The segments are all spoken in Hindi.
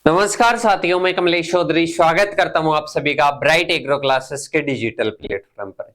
नमस्कार साथियों, मैं कमलेश चौधरी स्वागत करता हूं आप सभी का ब्राइट एग्रो क्लासेस के डिजिटल प्लेटफॉर्म पर।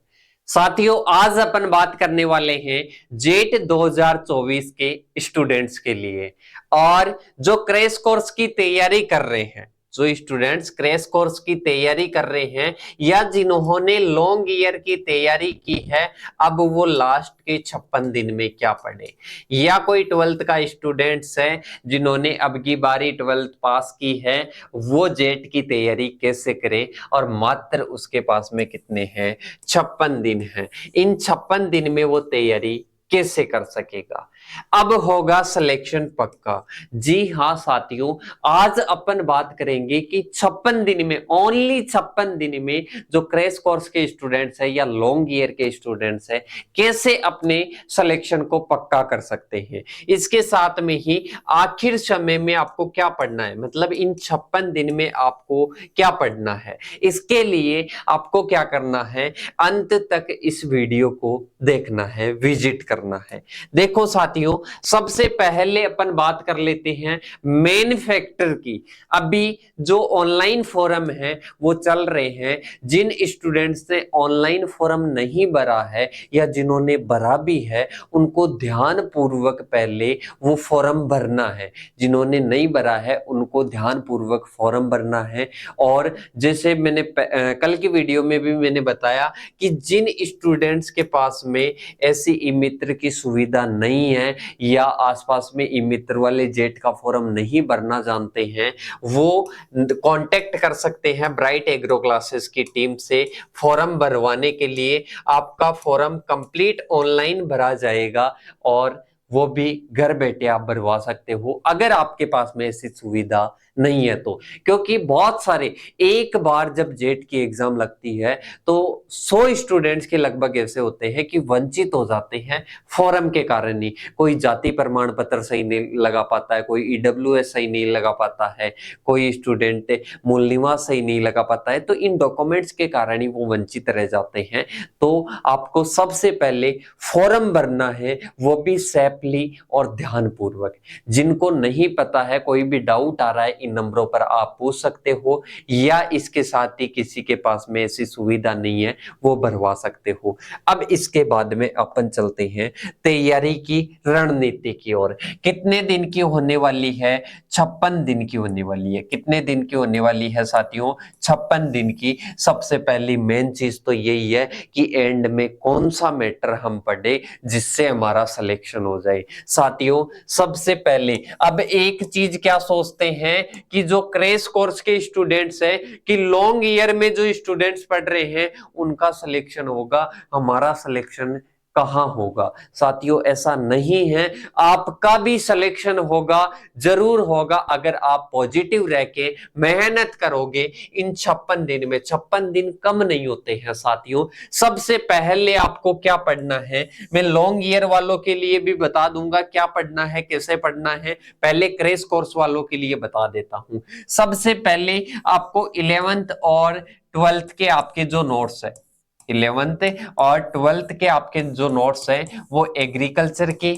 साथियों, आज अपन बात करने वाले हैं जेट 2024 के स्टूडेंट्स के लिए। और जो क्रैश कोर्स की तैयारी कर रहे हैं, जो स्टूडेंट्स क्रैश कोर्स की तैयारी कर रहे हैं या जिन्होंने लॉन्ग ईयर की तैयारी की है, अब वो लास्ट के 56 दिन में क्या पढ़े, या कोई 12th का स्टूडेंट्स है जिन्होंने अब की बारी 12th पास की है, वो जेट की तैयारी कैसे करे और मात्र उसके पास में कितने हैं, 56 दिन हैं। इन 56 दिन में वो तैयारी कैसे कर सकेगा। अब होगा सिलेक्शन पक्का। जी हाँ साथियों, आज अपन बात करेंगे कि 56 दिन में, ओनली 56 दिन में जो क्रैश कोर्स के स्टूडेंट्स है या लॉन्ग ईयर के स्टूडेंट्स है, कैसे अपने सिलेक्शन को पक्का कर सकते हैं। इसके साथ में ही आखिर समय में आपको क्या पढ़ना है, मतलब इन 56 दिन में आपको क्या पढ़ना है, इसके लिए आपको क्या करना है, अंत तक इस वीडियो को देखना है, विजिट करना है। देखो साथियों, सबसे पहले अपन बात कर लेते हैं मेन फैक्टर की। अभी जो ऑनलाइन फोरम है वो चल रहे हैं, जिन स्टूडेंट्स ने ऑनलाइन फोरम नहीं भरा है या जिन्होंने भरा भी है, उनको ध्यान पूर्वक पहले वो फॉर्म भरना है। जिन्होंने नहीं भरा है उनको ध्यान पूर्वक फॉर्म भरना है। और जैसे मैंने कल की वीडियो में भी मैंने बताया कि जिन स्टूडेंट्स के पास में ऐसी ई मित्र की सुविधा नहीं है या आसपास में ई मित्र वाले जेट का फॉर्म नहीं भरना जानते हैं, वो कांटेक्ट कर सकते हैं ब्राइट एग्रो क्लासेस की टीम से फॉर्म भरवाने के लिए। आपका फॉर्म कंप्लीट ऑनलाइन भरा जाएगा और वो भी घर बैठे आप भरवा सकते हो, अगर आपके पास में ऐसी सुविधा नहीं है तो। क्योंकि बहुत सारे, एक बार जब जेट की एग्जाम लगती है तो 100 स्टूडेंट्स के लगभग ऐसे होते हैं कि वंचित हो जाते हैं फॉर्म के कारण ही। कोई जाति प्रमाण पत्र सही नहीं लगा पाता है, कोई ईडब्ल्यूएस सही नहीं लगा पाता है, कोई स्टूडेंट मूल निवास सही नहीं लगा पाता है, तो इन डॉक्यूमेंट्स के कारण ही वो वंचित रह जाते हैं। तो आपको सबसे पहले फॉर्म भरना है, वो भी सेफली और ध्यानपूर्वक। जिनको नहीं पता है, कोई भी डाउट आ रहा है, इन नंबरों पर आप पूछ सकते हो, या इसके साथ ही किसी के पास में ऐसी सुविधा नहीं है वो भरवा सकते हो। अब इसके बाद में अपन चलते हैं तैयारी की रणनीति की ओर। कितने दिन की होने वाली है? 56 दिन की होने वाली है। कितने दिन की होने वाली है साथियों? 56 दिन की। सबसे पहली मेन चीज तो यही है कि एंड में कौन सा मैटर हम पढ़े जिससे हमारा सिलेक्शन हो जाए। साथियों, सबसे पहले अब एक चीज क्या सोचते हैं कि जो क्रैश कोर्स के स्टूडेंट्स हैं, कि लॉन्ग ईयर में जो स्टूडेंट्स पढ़ रहे हैं उनका सिलेक्शन होगा, हमारा सिलेक्शन कहां होगा। साथियों, ऐसा नहीं है, आपका भी सिलेक्शन होगा, जरूर होगा, अगर आप पॉजिटिव रह के मेहनत करोगे। इन 56 दिन में, 56 दिन कम नहीं होते हैं साथियों। सबसे पहले आपको क्या पढ़ना है, मैं लॉन्ग ईयर वालों के लिए भी बता दूंगा क्या पढ़ना है, कैसे पढ़ना है। पहले क्रैश कोर्स वालों के लिए बता देता हूं। सबसे पहले आपको 11th और 12th के आपके जो नोट्स है, 11th और 12th के आपके जो नोट्स हैं वो एग्रीकल्चर के,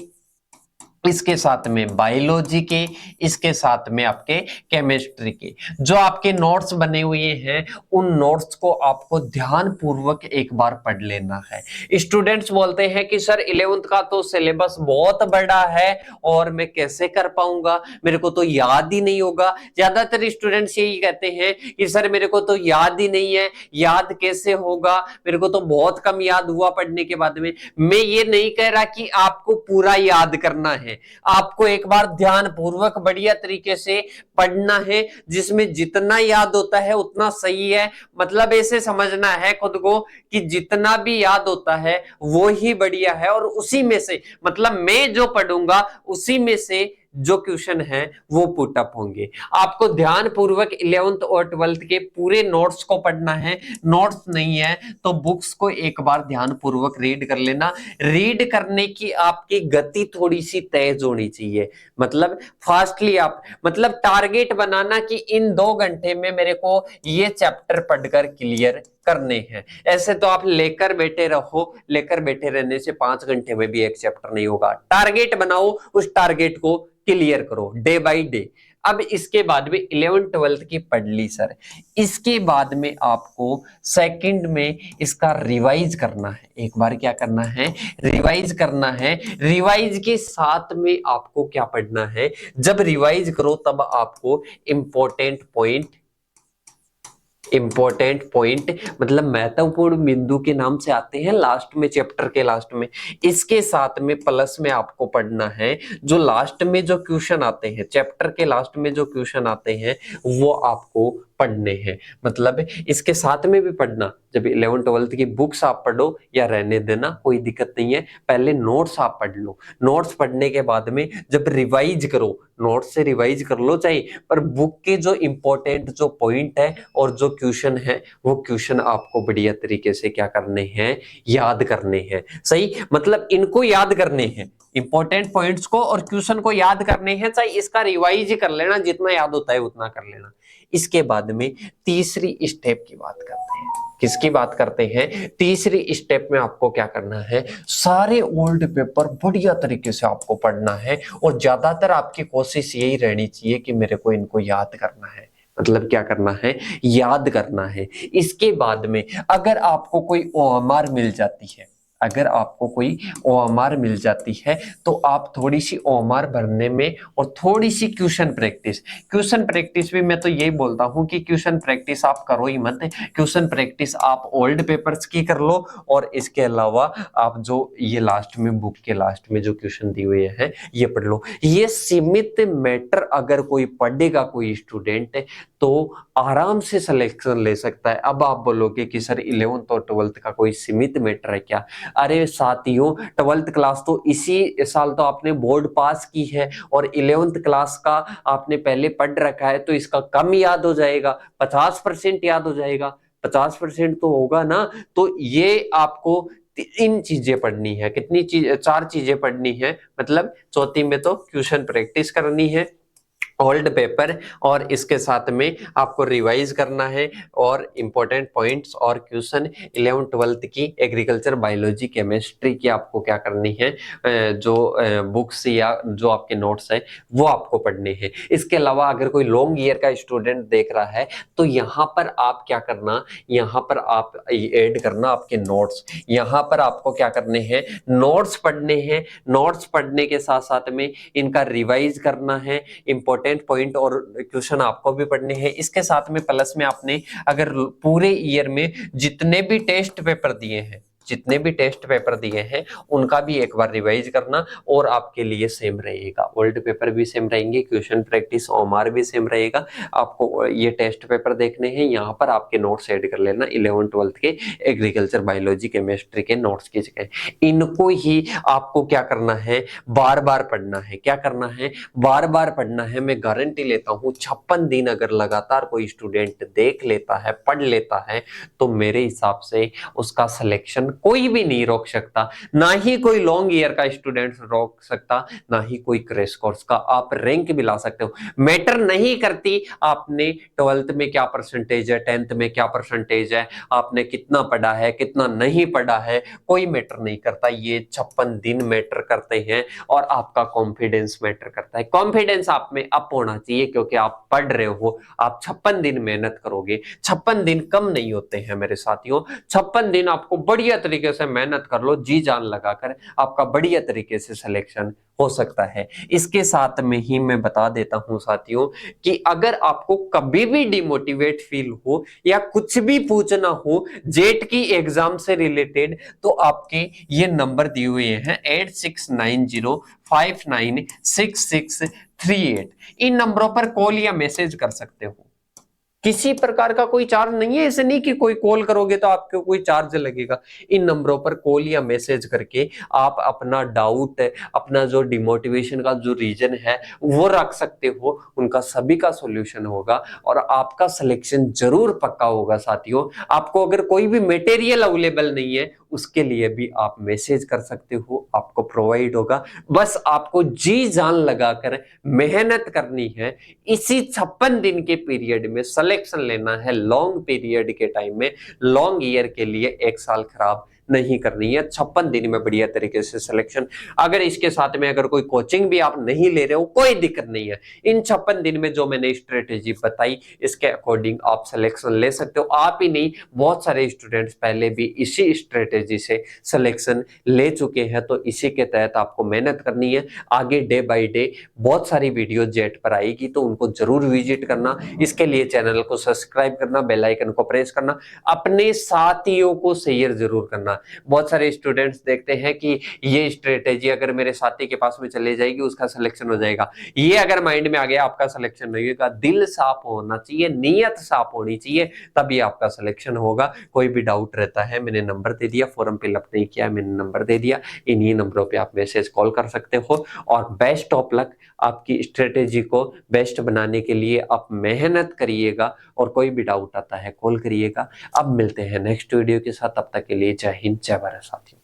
इसके साथ में बायोलॉजी के, इसके साथ में आपके केमिस्ट्री के जो आपके नोट्स बने हुए हैं, उन नोट्स को आपको ध्यान पूर्वक एक बार पढ़ लेना है। स्टूडेंट्स बोलते हैं कि सर 11th का तो सिलेबस बहुत बड़ा है और मैं कैसे कर पाऊंगा, मेरे को तो याद ही नहीं होगा। ज्यादातर स्टूडेंट्स यही कहते हैं कि सर मेरे को तो याद ही नहीं है, याद कैसे होगा, मेरे को तो बहुत कम याद हुआ पढ़ने के बाद में। मैं ये नहीं कह रहा कि आपको पूरा याद करना है, आपको एक बार ध्यान पूर्वक बढ़िया तरीके से पढ़ना है, जिसमें जितना याद होता है उतना सही है। मतलब ऐसे समझना है खुद को कि जितना भी याद होता है वो ही बढ़िया है, और उसी में से, मतलब मैं जो पढ़ूंगा उसी में से जो क्वेश्चन है वो पुट अप होंगे। आपको ध्यान पूर्वक 11th और 12th के पूरे नोट्स को पढ़ना है। नोट्स नहीं है तो बुक्स को एक बार ध्यान पूर्वक रीड कर लेना। रीड करने की आपकी गति थोड़ी सी तेज होनी चाहिए, मतलब फास्टली आप, मतलब टारगेट बनाना कि इन 2 घंटे में मेरे को ये चैप्टर पढ़कर क्लियर करने हैं। ऐसे तो आप लेकर बैठे रहो, लेकर बैठे रहने से 5 घंटे में भी एक चैप्टर नहीं होगा। टारगेट बनाओ, उस टारगेट को क्लियर करो डे बाय डे। अब इसके बाद में 11th 12th की पढ़ ली सर, इसके बाद में आपको सेकंड में इसका रिवाइज करना है। एक बार क्या करना है, रिवाइज करना है। रिवाइज के साथ में आपको क्या पढ़ना है, जब रिवाइज करो तब आपको इंपॉर्टेंट पॉइंट मतलब महत्वपूर्ण बिंदु के नाम से आते हैं लास्ट में, चैप्टर के लास्ट में। इसके साथ में प्लस में आपको पढ़ना है जो लास्ट में जो क्वेश्चन आते हैं, चैप्टर के लास्ट में जो क्वेश्चन आते हैं वो आपको पढ़ने हैं। मतलब इसके साथ में भी पढ़ना, जब 11th 12th की बुक्स आप पढ़ो या रहने देना कोई दिक्कत नहीं है, पहले नोट्स आप पढ़ लो। नोट्स पढ़ने के बाद में जब रिवाइज करो, नोट्स से रिवाइज कर लो चाहिए, पर बुक के जो इंपॉर्टेंट जो पॉइंट है और जो क्वेश्चन है वो क्वेश्चन आपको बढ़िया तरीके से क्या करने हैं, याद करने हैं। सही, मतलब इनको याद करने हैं, इंपॉर्टेंट पॉइंट्स को और क्वेश्चन को याद करने हैं। चाहे इसका रिवाइज कर लेना, जितना याद होता है उतना कर लेना। इसके बाद में तीसरी स्टेप की बात करते हैं। किसकी बात करते हैं, तीसरी स्टेप में आपको क्या करना है, सारे ओल्ड पेपर बढ़िया तरीके से आपको पढ़ना है और ज्यादातर आपकी कोशिश यही रहनी चाहिए कि मेरे को इनको याद करना है। मतलब क्या करना है, याद करना है। इसके बाद में अगर आपको कोई ओएमआर मिल जाती है, अगर आपको कोई ओएमआर मिल जाती है तो आप थोड़ी सी ओएमआर भरने में और थोड़ी सी क्वेश्चन प्रैक्टिस भी, मैं तो यही बोलता हूं कि क्वेश्चन प्रैक्टिस आप करो ही मत। क्वेश्चन प्रैक्टिस आप ओल्ड पेपर्स की कर लो और इसके अलावा आप जो ये लास्ट में बुक के लास्ट में जो क्वेश्चन दिए हुए हैं ये पढ़ लो। ये सीमित मैटर अगर कोई पढ़ेगा कोई स्टूडेंट तो आराम से सिलेक्शन ले सकता है। अब आप बोलोगे कि सर 11th और 12th का कोई सीमित मैटर है क्या? अरे साथियों, 12th क्लास तो इसी साल तो आपने बोर्ड पास की है और 11th क्लास का आपने पहले पढ़ रखा है, तो इसका कम याद हो जाएगा, 50% याद हो जाएगा। 50% तो होगा ना। तो ये आपको इन चीजें पढ़नी है। कितनी चीज, 4 चीजें पढ़नी है। मतलब चौथी में तो क्वेश्चन प्रैक्टिस करनी है, ओल्ड पेपर, और इसके साथ में आपको रिवाइज करना है और इंपॉर्टेंट पॉइंट्स और क्वेश्चन 11th 12th की एग्रीकल्चर, बायोलॉजी, केमिस्ट्री की आपको क्या करनी है, जो बुक्स या जो आपके नोट्स है वो आपको पढ़ने हैं। इसके अलावा अगर कोई लॉन्ग ईयर का स्टूडेंट देख रहा है तो यहाँ पर आप क्या करना, यहाँ पर आप ऐड करना आपके नोट्स। यहाँ पर आपको क्या करने हैं, नोट्स पढ़ने हैं। नोट्स पढ़ने के साथ साथ में इनका रिवाइज करना है, इंपॉर्टेंट पॉइंट और क्वेश्चन आपको भी पढ़ने हैं। इसके साथ में प्लस में आपने अगर पूरे ईयर में जितने भी टेस्ट पेपर दिए हैं, जितने भी टेस्ट पेपर दिए हैं उनका भी एक बार रिवाइज करना और आपके लिए सेम रहेगा। ओल्ड पेपर भी सेम रहेंगे, क्वेश्चन प्रैक्टिस ओएमआर भी सेम रहेगा। आपको ये टेस्ट पेपर देखने हैं, यहाँ पर आपके नोट्स ऐड कर लेना 11th 12th के एग्रीकल्चर, बायोलॉजी, केमिस्ट्री के नोट्स की जगह। इनको ही आपको क्या करना है, बार बार पढ़ना है। क्या करना है, बार बार पढ़ना है। मैं गारंटी लेता हूं 56 दिन अगर लगातार कोई स्टूडेंट देख लेता है, पढ़ लेता है, तो मेरे हिसाब से उसका सिलेक्शन कोई भी नहीं रोक सकता। ना ही कोई लॉन्ग ईयर का स्टूडेंट रोक सकता, ना ही कोई क्रैश कोर्स का। आप रैंक भी ला सकते हो, मैटर नहीं करती आपने 12th में क्या परसेंटेज है, 10th में क्या परसेंटेज है, आपने कितना पढ़ा है, कितना नहीं पढ़ा है, कोई मैटर नहीं करता। ये 56 दिन मैटर करते हैं और आपका कॉन्फिडेंस मैटर करता है। कॉन्फिडेंस आप में अप होना चाहिए क्योंकि आप पढ़ रहे हो। आप 56 दिन मेहनत करोगे, 56 दिन कम नहीं होते हैं मेरे साथियों। 56 दिन आपको बढ़िया तरीके से मेहनत कर लो, जी जान लगाकर, आपका बढ़िया तरीके से सिलेक्शन हो सकता है। इसके साथ में ही मैं बता देता हूं साथियों कि अगर आपको कभी भी डिमोटिवेट फील हो या कुछ भी पूछना हो जेट की एग्जाम से रिलेटेड, तो आपके ये नंबर दिए हुए हैं 8690596638। इन नंबरों पर कॉल या मैसेज कर सकते हो। किसी प्रकार का कोई चार्ज नहीं है। ऐसे नहीं कि कोई कॉल करोगे तो आपको कोई चार्ज लगेगा। इन नंबरों पर कॉल या मैसेज करके आप अपना डाउट, अपना जो डिमोटिवेशन का जो रीजन है वो रख सकते हो। उनका सभी का सॉल्यूशन होगा और आपका सिलेक्शन जरूर पक्का होगा साथियों। आपको अगर कोई भी मटेरियल अवेलेबल नहीं है उसके लिए भी आप मैसेज कर सकते हो, आपको प्रोवाइड होगा। बस आपको जी जान लगाकर मेहनत करनी है। इसी 56 दिन के पीरियड में सिलेक्शन लेना है। लॉन्ग पीरियड के टाइम में, लॉन्ग ईयर के लिए 1 साल खराब नहीं करनी है। 56 दिन में बढ़िया तरीके से सिलेक्शन, अगर इसके साथ में अगर कोई कोचिंग भी आप नहीं ले रहे हो कोई दिक्कत नहीं है, इन 56 दिन में जो मैंने स्ट्रेटेजी बताई इसके अकॉर्डिंग आप सिलेक्शन ले सकते हो। आप ही नहीं, बहुत सारे स्टूडेंट्स पहले भी इसी स्ट्रेटेजी से सिलेक्शन ले चुके हैं। तो इसी के तहत आपको मेहनत करनी है। आगे डे बाय डे बहुत सारी वीडियो जेट पर आएगी, तो उनको जरूर विजिट करना। इसके लिए चैनल को सब्सक्राइब करना, बेल आइकन को प्रेस करना, अपने साथियों को शेयर जरूर करना। बहुत सारे स्टूडेंट्स देखते हैं कि ये स्ट्रेटेजी अगर मेरे साथी के पास में चले जाएगी उसका सिलेक्शन हो जाएगा। ये अगर माइंड में आ गया आपका सिलेक्शन नहीं होगा। दिल साफ होना चाहिए, नीयत साफ होनी चाहिए, तभी आपका सिलेक्शन होगा। कोई भी डाउट रहता है मैंने नंबर दे दिया, फॉर्म फिलअप नहीं किया मैंने नंबर दे दिया, इन्हीं नंबरों पे आप मैसेज कॉल कर सकते हो। और बेस्ट ऑफ लक, आपकी स्ट्रेटेजी को बेस्ट बनाने के लिए आप मेहनत करिएगा, और कोई भी डाउट आता है कॉल करिएगा। अब मिलते हैं नेक्स्ट वीडियो के साथ, तब तक के लिए जय हिंद जय भारत साथियों।